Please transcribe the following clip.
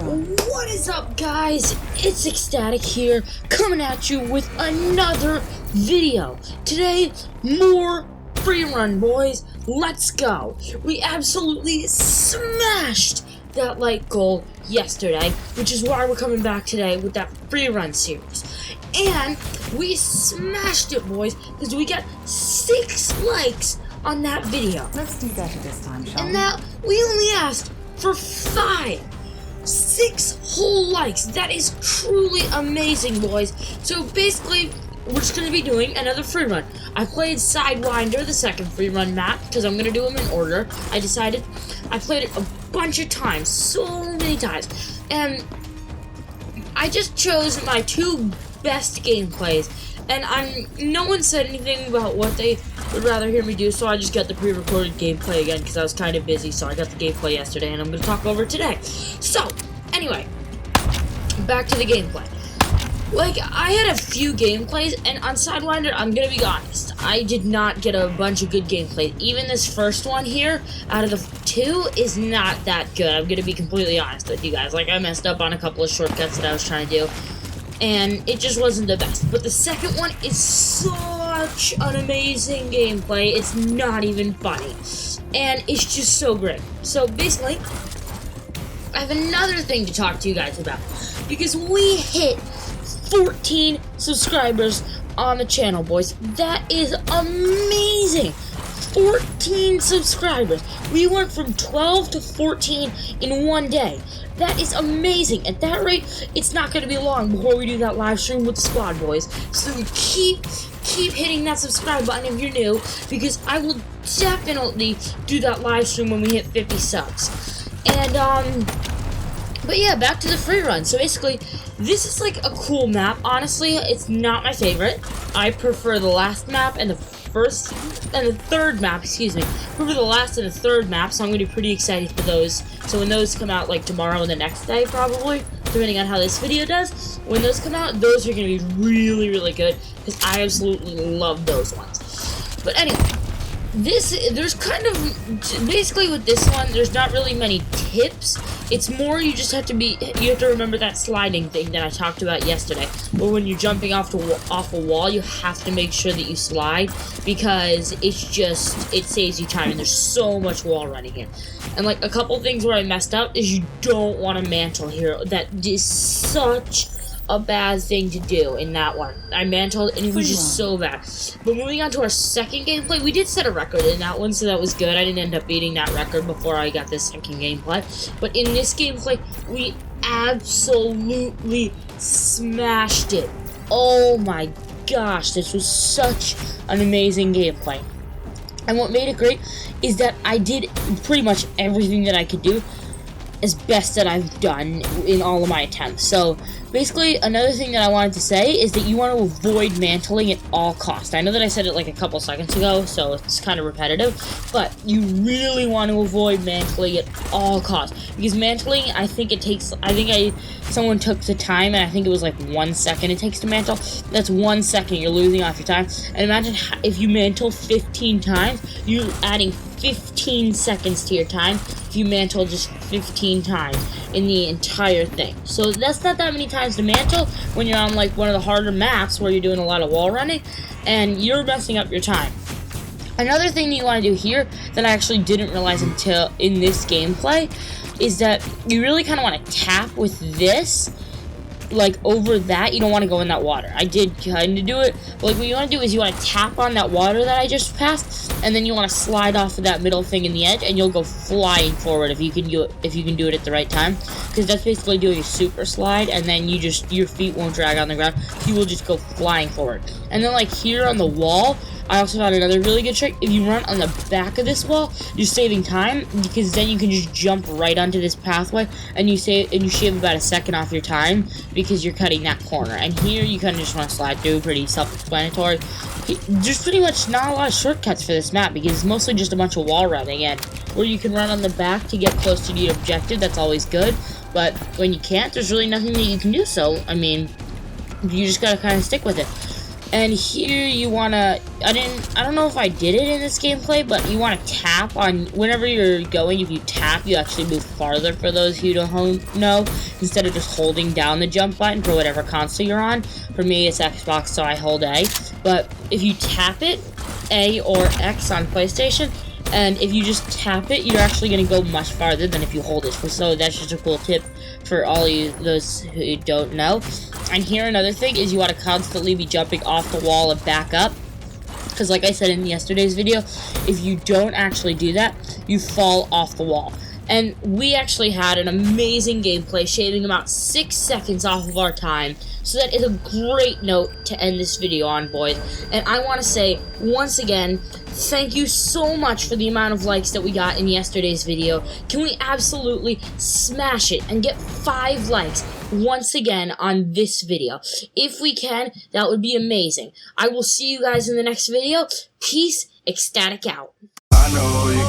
What is up, guys? It's Ecstatic here, coming at you with another video. Today, more Freerun, boys. Let's go. We absolutely smashed that like goal yesterday, which is why we're coming back today with that Freerun series. And we smashed it, boys, because we got 6 likes on that video. Let's do better this time, shall we? And now we only asked for 5. 6 whole likes. That is truly amazing, boys. So basically, we're just going to be doing another free run. I played Sidewinder, the second free run map, because I'm going to do them in order. I decided I played it a bunch of times, so many times. And I just chose my 2 best gameplays. And no one said anything about what they would rather hear me do, so I just got the pre-recorded gameplay again because I was kind of busy, so I got the gameplay yesterday, and I'm going to talk over it today. So, anyway, back to the gameplay. Like, I had a few gameplays, and on Sidewinder, I'm going to be honest, I did not get a bunch of good gameplay. Even this first one here, out of the 2, is not that good. I'm going to be completely honest with you guys. Like, I messed up on a couple of shortcuts that I was trying to do, and it just wasn't the best. But the second one is such an amazing gameplay, it's not even funny. And it's just so great. So basically, I have another thing to talk to you guys about. Because we hit 14 subscribers on the channel, boys. That is amazing! 14 subscribers. We went from 12 to 14 in one day. That is amazing. At that rate, it's not going to be long before we do that live stream with the squad, boys. So keep hitting that subscribe button if you're new, because I will definitely do that live stream when we hit 50 subs. And, but yeah, back to the free run. So basically, this is like a cool map. Honestly, it's not my favorite. I prefer the last map and the first and the third map, excuse me. I prefer the last and the third map, so I'm going to be pretty excited for those. So when those come out, like tomorrow and the next day, probably, depending on how this video does, when those come out, those are going to be really, really good, because I absolutely love those ones. But anyway, there's kind of, basically with this one, there's not really many tips. It's more you just have to remember that sliding thing that I talked about yesterday, where when you're jumping off a wall, you have to make sure that you slide, because it saves you time, and there's so much wall running here. And like a couple things where I messed up is you don't want to mantle here. That is such a bad thing to do in that one. I mantled and it was just so bad. But moving on to our second gameplay, we did set a record in that one, so that was good. I didn't end up beating that record before I got this second gameplay. But in this gameplay, we absolutely smashed it. Oh my gosh, this was such an amazing gameplay. And what made it great is that I did pretty much everything that I could do as best that I've done in all of my attempts. So basically, another thing that I wanted to say is that you want to avoid mantling at all costs. I know that I said it like a couple seconds ago, so it's kind of repetitive, but you really want to avoid mantling at all costs, because mantling, someone took the time, and I think it was like 1 second it takes to mantle. That's 1 second you're losing off your time. And imagine if you mantle 15 times, you're adding 15 seconds to your time if you mantle just 15 times in the entire thing. So that's not that many times to mantle when you're on like one of the harder maps where you're doing a lot of wall running, and you're messing up your time. Another thing that you want to do here that I actually didn't realize until in this gameplay is that you really kind of want to tap with this, like over that. You don't want to go in that water. I did kind of do it, but like what you want to do is you want to tap on that water that I just passed, and then you want to slide off of that middle thing in the edge, and you'll go flying forward if you can do it at the right time, because that's basically doing a super slide, and then your feet won't drag on the ground. You will just go flying forward. And then like here on the wall, I also found another really good trick. If you run on the back of this wall, you're saving time, because then you can just jump right onto this pathway, and you shave about a second off your time, because you're cutting that corner. And here you kind of just want to slide through, pretty self-explanatory. There's pretty much not a lot of shortcuts for this map, because it's mostly just a bunch of wall running, and where you can run on the back to get close to the objective, that's always good. But when you can't, there's really nothing that you can do. So I mean, you just gotta kind of stick with it. And here you wanna, I don't know if I did it in this gameplay, but you want to tap on, whenever you're going, if you tap, you actually move farther, for those who don't know, instead of just holding down the jump button for whatever console you're on. For me, it's Xbox, so I hold A, but if you tap it, A or X on PlayStation, and if you just tap it, you're actually going to go much farther than if you hold it. So that's just a cool tip for all you those who don't know. And here, another thing is you want to constantly be jumping off the wall and back up. Because like I said in yesterday's video, if you don't actually do that, you fall off the wall. And we actually had an amazing gameplay, shaving about 6 seconds off of our time. So that is a great note to end this video on, boys. And I want to say, once again, thank you so much for the amount of likes that we got in yesterday's video. Can we absolutely smash it and get 5 likes once again on this video? If we can, that would be amazing. I will see you guys in the next video. Peace, Ecstatic out. I know you